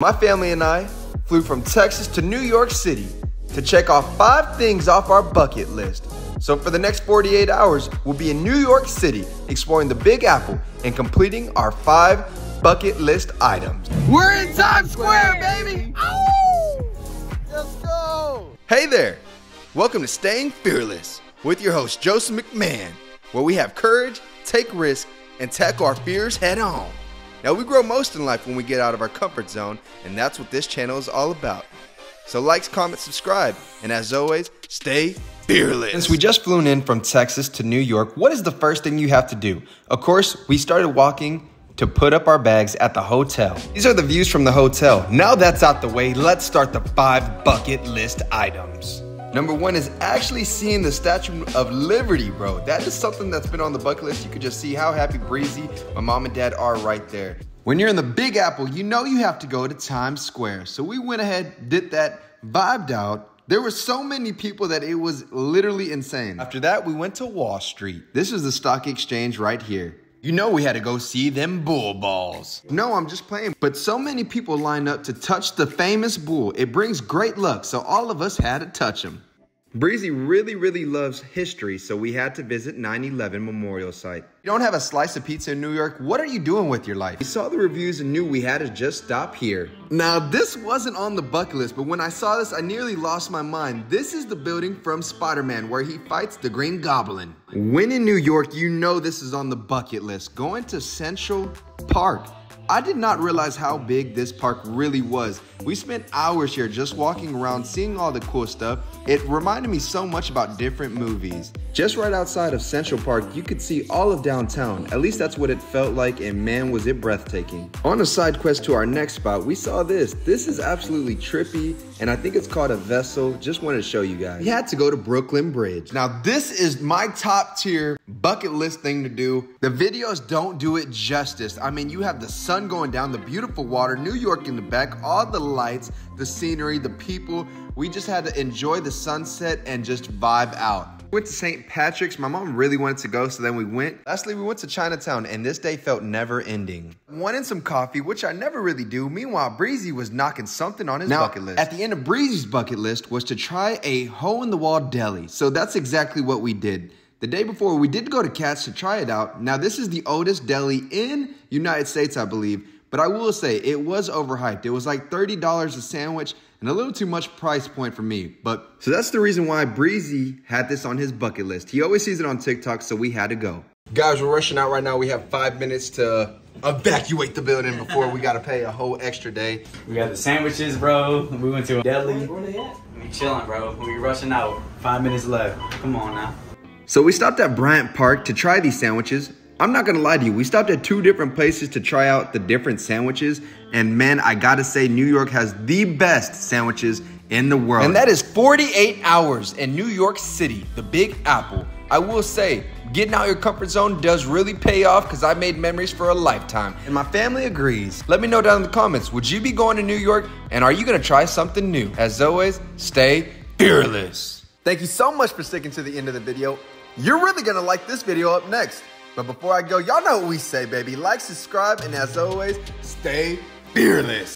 My family and I flew from Texas to New York City to check off 5 things off our bucket list. So for the next 48 hours, we'll be in New York City exploring the Big Apple and completing our 5 bucket list items. We're in Times Square, baby! Ow! Let's go! Hey there! Welcome to Staying Fearless with your host Joseph McMahon, where we have courage, take risks, and tackle our fears head on. Now, we grow most in life when we get out of our comfort zone, and that's what this channel is all about. So likes, comment, subscribe, and as always, stay fearless. Since we just flew in from Texas to New York, what is the first thing you have to do? Of course, we started walking to put up our bags at the hotel. These are the views from the hotel. Now that's out the way, let's start the 5 bucket list items. Number 1 is actually seeing the Statue of Liberty, bro. That is something that's been on the bucket list. You could just see how happy Breezy, my mom and dad are right there. When you're in the Big Apple, you know you have to go to Times Square. So we went ahead, did that, vibed out. There were so many people that it was literally insane. After that, we went to Wall Street. This is the stock exchange right here. You know we had to go see them bull balls. No, I'm just playing. But so many people lined up to touch the famous bull. It brings great luck, so all of us had to touch him. Breezy really loves history, so we had to visit 9/11 Memorial Site. You don't have a slice of pizza in New York? What are you doing with your life? We saw the reviews and knew we had to just stop here. Now, this wasn't on the bucket list, but when I saw this, I nearly lost my mind. This is the building from Spider-Man where he fights the Green Goblin. When in New York, you know this is on the bucket list. Going to Central Park. I did not realize how big this park really was. We spent hours here just walking around, seeing all the cool stuff. It reminded me so much about different movies. Just right outside of Central Park, you could see all of downtown. At least that's what it felt like, and man, was it breathtaking. On a side quest to our next spot, we saw this. This is absolutely trippy, and I think it's called a vessel. Just wanted to show you guys. We had to go to Brooklyn Bridge. Now, this is my top tier bucket list thing to do. The videos don't do it justice. I mean, you have the sun going down, the beautiful water, New York in the back, all the lights, the scenery, the people. We just had to enjoy the sunset and just vibe out. Went to St. Patrick's. My mom really wanted to go, so then we went. Lastly, we went to Chinatown, and this day felt never ending. Wanted some coffee, which I never really do. Meanwhile, Breezy was knocking something on his bucket list. At the end of Breezy's bucket list was to try a hole-in-the-wall deli. So that's exactly what we did. The day before, we did go to Katz to try it out. Now, this is the oldest deli in United States, I believe. But I will say, it was overhyped. It was like $30 a sandwich and a little too much price point for me. So that's the reason why Breezy had this on his bucket list. He always sees it on TikTok, so we had to go. Guys, we're rushing out right now. We have 5 minutes to evacuate the building before we got to pay a whole extra day. We got the sandwiches, bro. We went to a deli. Where they at? We chilling, bro. We rushing out. 5 minutes left. Come on now. So we stopped at Bryant Park to try these sandwiches. I'm not gonna lie to you, we stopped at 2 different places to try out the different sandwiches, and man, I gotta say, New York has the best sandwiches in the world. And that is 48 hours in New York City, the Big Apple. I will say, getting out your comfort zone does really pay off because I made memories for a lifetime, and my family agrees. Let me know down in the comments, would you be going to New York, and are you gonna try something new? As always, stay fearless. Thank you so much for sticking to the end of the video. You're really gonna like this video up next. But before I go, y'all know what we say, baby. Like, subscribe, and as always, stay fearless.